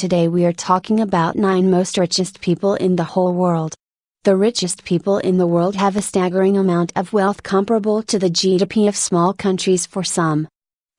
Today we are talking about 9 most richest people in the whole world. The richest people in the world have a staggering amount of wealth comparable to the GDP of small countries for some.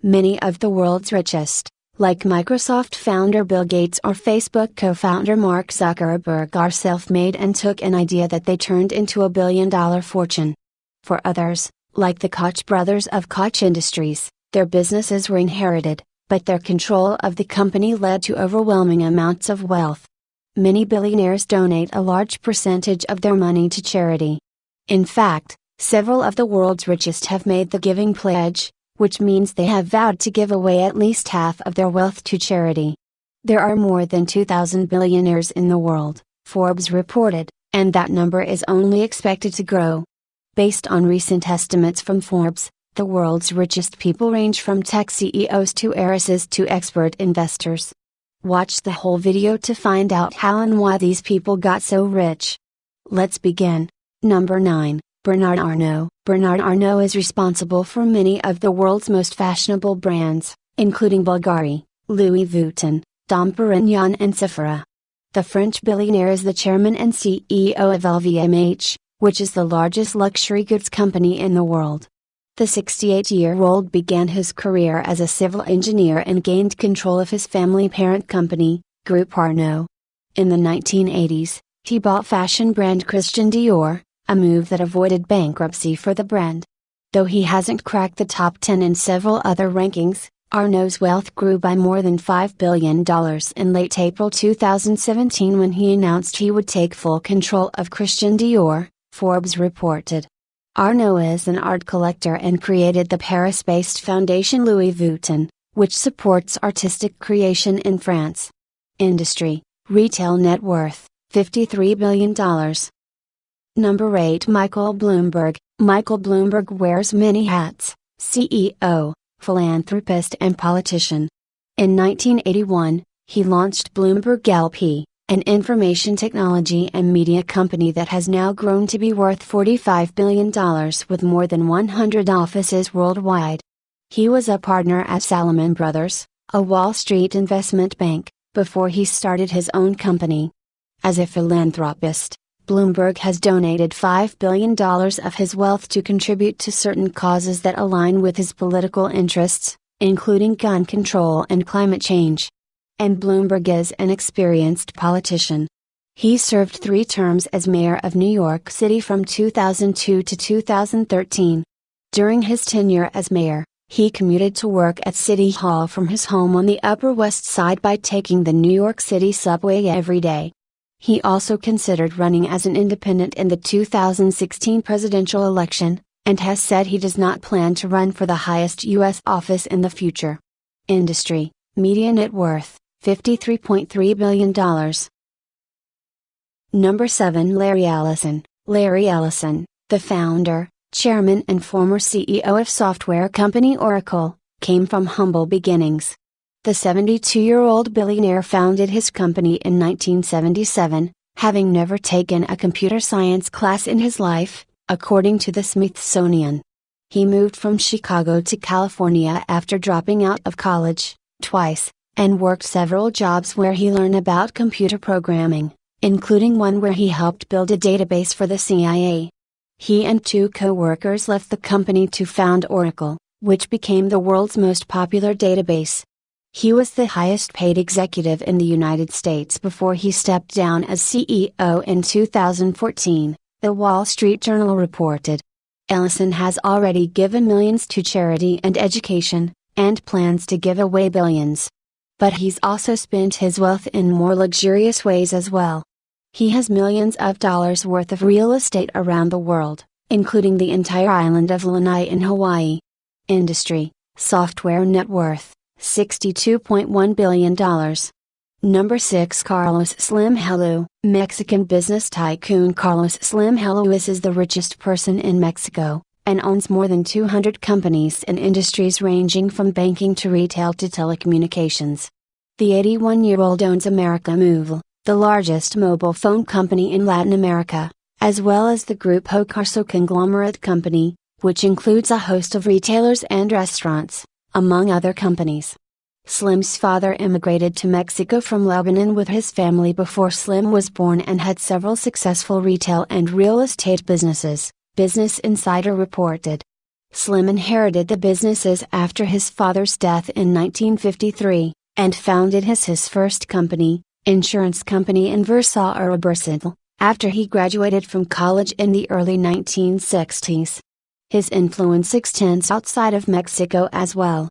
Many of the world's richest, like Microsoft founder Bill Gates or Facebook co-founder Mark Zuckerberg, are self-made and took an idea that they turned into a billion-dollar fortune. For others, like the Koch brothers of Koch Industries, their businesses were inherited, but their control of the company led to overwhelming amounts of wealth. Many billionaires donate a large percentage of their money to charity. In fact, several of the world's richest have made the giving pledge, which means they have vowed to give away at least half of their wealth to charity. There are more than 2,000 billionaires in the world, Forbes reported, and that number is only expected to grow. Based on recent estimates from Forbes, the world's richest people range from tech CEOs to heiresses to expert investors. Watch the whole video to find out how and why these people got so rich. Let's begin. Number 9, Bernard Arnault. Bernard Arnault is responsible for many of the world's most fashionable brands, including Bulgari, Louis Vuitton, Dom Perignon and Sephora. The French billionaire is the chairman and CEO of LVMH, which is the largest luxury goods company in the world. The 68-year-old began his career as a civil engineer and gained control of his family parent company, Groupe Arnault. In the 1980s, he bought fashion brand Christian Dior, a move that avoided bankruptcy for the brand. Though he hasn't cracked the top 10 in several other rankings, Arnault's wealth grew by more than $5 billion in late April 2017 when he announced he would take full control of Christian Dior, Forbes reported. Arnault is an art collector and created the Paris-based foundation Louis Vuitton, which supports artistic creation in France. Industry, retail net worth, $53 billion. Number 8, Michael Bloomberg. Michael Bloomberg wears many hats: CEO, philanthropist and politician. In 1981, he launched Bloomberg LP, an information technology and media company that has now grown to be worth $45 billion with more than 100 offices worldwide. He was a partner at Salomon Brothers, a Wall Street investment bank, before he started his own company. As a philanthropist, Bloomberg has donated $5 billion of his wealth to contribute to certain causes that align with his political interests, including gun control and climate change. And Bloomberg is an experienced politician. He served 3 terms as mayor of New York City from 2002 to 2013. During his tenure as mayor, he commuted to work at City Hall from his home on the Upper West Side by taking the New York City subway every day. He also considered running as an independent in the 2016 presidential election, and has said he does not plan to run for the highest U.S. office in the future. Industry, media net worth, $53.3 billion. Number 7, Larry Ellison. Larry Ellison, the founder, chairman and former CEO of software company Oracle, came from humble beginnings. The 72-year-old billionaire founded his company in 1977, having never taken a computer science class in his life, according to the Smithsonian. He moved from Chicago to California after dropping out of college, twice, and worked several jobs where he learned about computer programming, including one where he helped build a database for the CIA. He and 2 co-workers left the company to found Oracle, which became the world's most popular database. He was the highest paid executive in the United States before he stepped down as CEO in 2014, the Wall Street Journal reported. Ellison has already given millions to charity and education, and plans to give away billions. But he's also spent his wealth in more luxurious ways as well. He has millions of dollars worth of real estate around the world, including the entire island of Lanai in Hawaii. Industry, software net worth, $62.1 billion. Number 6, Carlos Slim Helú. Mexican business tycoon Carlos Slim Helú is the richest person in Mexico, and owns more than 200 companies in industries ranging from banking to retail to telecommunications. The 81-year-old owns América Móvil, the largest mobile phone company in Latin America, as well as the Grupo Carso conglomerate company, which includes a host of retailers and restaurants, among other companies. Slim's father immigrated to Mexico from Lebanon with his family before Slim was born and had several successful retail and real estate businesses, Business Insider reported. Slim inherited the businesses after his father's death in 1953, and founded his first company, insurance company in Versailles, after he graduated from college in the early 1960s. His influence extends outside of Mexico as well.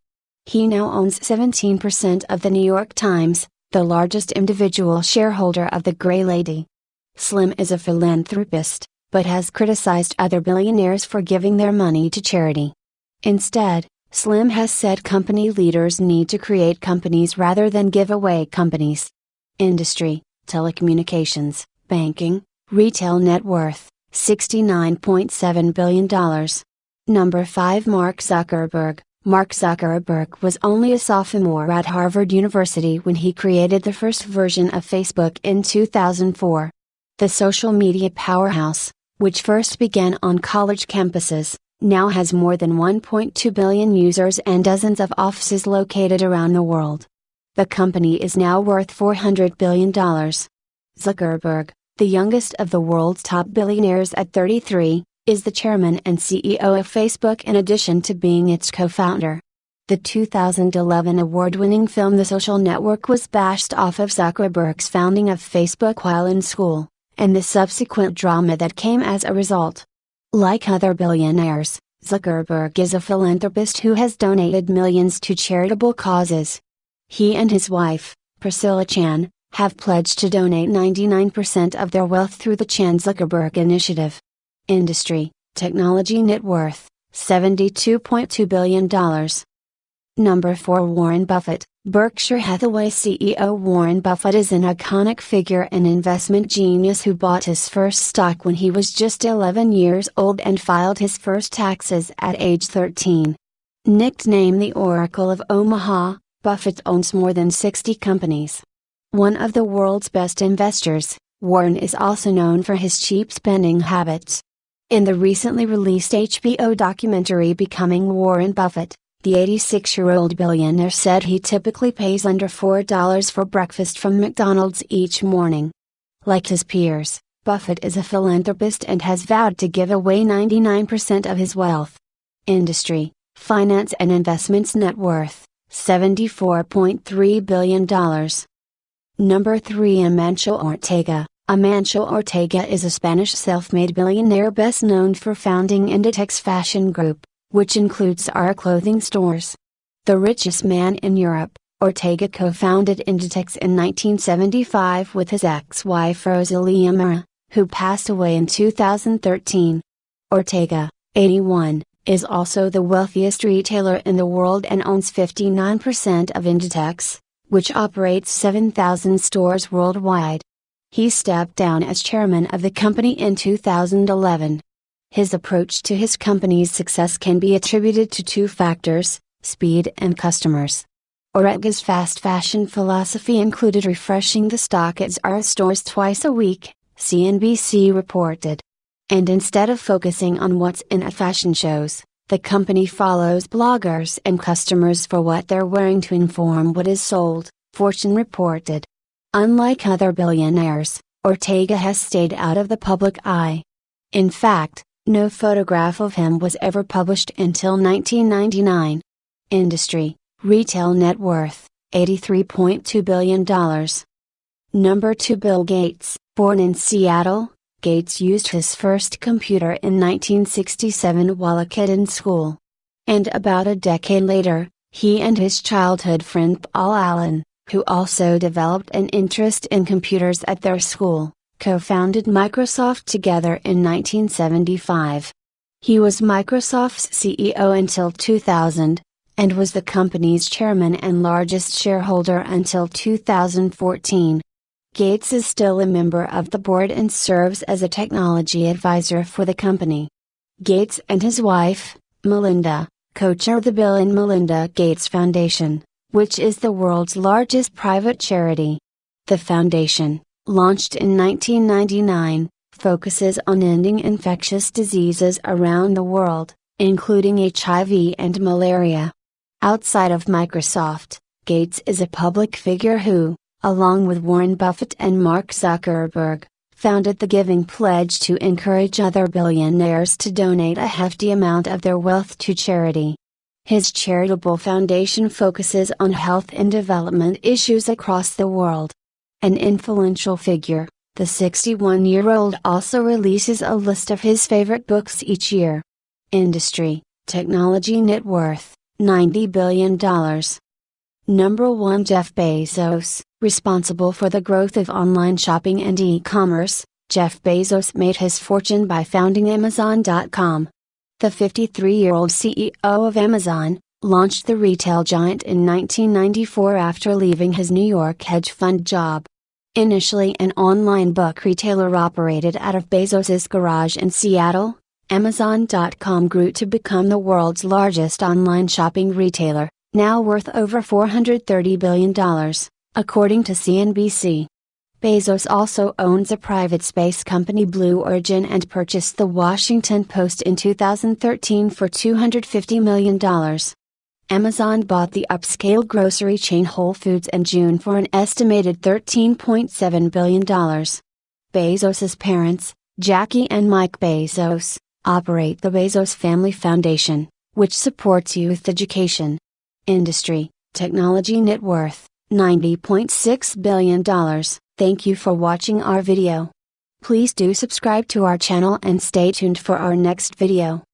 He now owns 17% of the New York Times, the largest individual shareholder of the Gray Lady. Slim is a philanthropist, but has criticized other billionaires for giving their money to charity. Instead, Slim has said company leaders need to create companies rather than give away companies. Industry: telecommunications, banking, retail. Net worth: $69.7 billion. Number 5. Mark Zuckerberg. Mark Zuckerberg was only a sophomore at Harvard University when he created the first version of Facebook in 2004. The social media powerhouse, which first began on college campuses, now has more than 1.2 billion users and dozens of offices located around the world. The company is now worth $400 billion. Zuckerberg, the youngest of the world's top billionaires at 33, is the chairman and CEO of Facebook in addition to being its co-founder. The 2011 award-winning film The Social Network was based off of Zuckerberg's founding of Facebook while in school, and the subsequent drama that came as a result. Like other billionaires, Zuckerberg is a philanthropist who has donated millions to charitable causes. He and his wife, Priscilla Chan, have pledged to donate 99% of their wealth through the Chan-Zuckerberg Initiative. Industry: technology. Net worth: $72.2 billion. Number 4. Warren Buffett. Berkshire Hathaway CEO Warren Buffett is an iconic figure and investment genius who bought his first stock when he was just 11 years old and filed his first taxes at age 13. Nicknamed the Oracle of Omaha, Buffett owns more than 60 companies. One of the world's best investors, Warren is also known for his cheap spending habits. In the recently released HBO documentary Becoming Warren Buffett, the 86-year-old billionaire said he typically pays under $4 for breakfast from McDonald's each morning. Like his peers, Buffett is a philanthropist and has vowed to give away 99% of his wealth. Industry: finance and investments. Net worth: $74.3 billion. Number 3. Amancio Ortega. Amancio Ortega is a Spanish self-made billionaire best known for founding Inditex Fashion Group, which includes Zara clothing stores. The richest man in Europe, Ortega co-founded Inditex in 1975 with his ex-wife Rosalía Mora, who passed away in 2013. Ortega, 81, is also the wealthiest retailer in the world and owns 59% of Inditex, which operates 7,000 stores worldwide. He stepped down as chairman of the company in 2011. His approach to his company's success can be attributed to two factors: speed and customers. Ortega's fast fashion philosophy included refreshing the stock at Zara stores twice a week, CNBC reported. And instead of focusing on what's in at fashion shows, the company follows bloggers and customers for what they're wearing to inform what is sold, Fortune reported. Unlike other billionaires, Ortega has stayed out of the public eye. In fact, no photograph of him was ever published until 1999. Industry: retail. Net worth: $83.2 billion. Number 2. Bill Gates. Born in Seattle, Gates used his first computer in 1967 while a kid in school. And about a decade later, he and his childhood friend Paul Allen, who also developed an interest in computers at their school, co-founded Microsoft together in 1975. He was Microsoft's CEO until 2000, and was the company's chairman and largest shareholder until 2014. Gates is still a member of the board and serves as a technology advisor for the company. Gates and his wife, Melinda, co-chair the Bill and Melinda Gates Foundation, which is the world's largest private charity. The foundation, launched in 1999, focuses on ending infectious diseases around the world, including HIV and malaria. Outside of Microsoft, Gates is a public figure who, along with Warren Buffett and Mark Zuckerberg, founded the Giving Pledge to encourage other billionaires to donate a hefty amount of their wealth to charity. His charitable foundation focuses on health and development issues across the world. An influential figure, the 61-year-old also releases a list of his favorite books each year. Industry, technology net worth, $90 billion. Number 1 Jeff Bezos, responsible for the growth of online shopping and e-commerce. Jeff Bezos made his fortune by founding Amazon.com. The 53-year-old CEO of Amazon, launched the retail giant in 1994 after leaving his New York hedge fund job. Initially an online book retailer operated out of Bezos's garage in Seattle, Amazon.com grew to become the world's largest online shopping retailer, now worth over $430 billion, according to CNBC. Bezos also owns a private space company Blue Origin and purchased the Washington Post in 2013 for $250 million. Amazon bought the upscale grocery chain Whole Foods in June for an estimated $13.7 billion. Bezos's parents, Jackie and Mike Bezos, operate the Bezos Family Foundation, which supports youth education. Industry, technology net worth, $90.6 billion. Thank you for watching our video. Please do subscribe to our channel and stay tuned for our next video.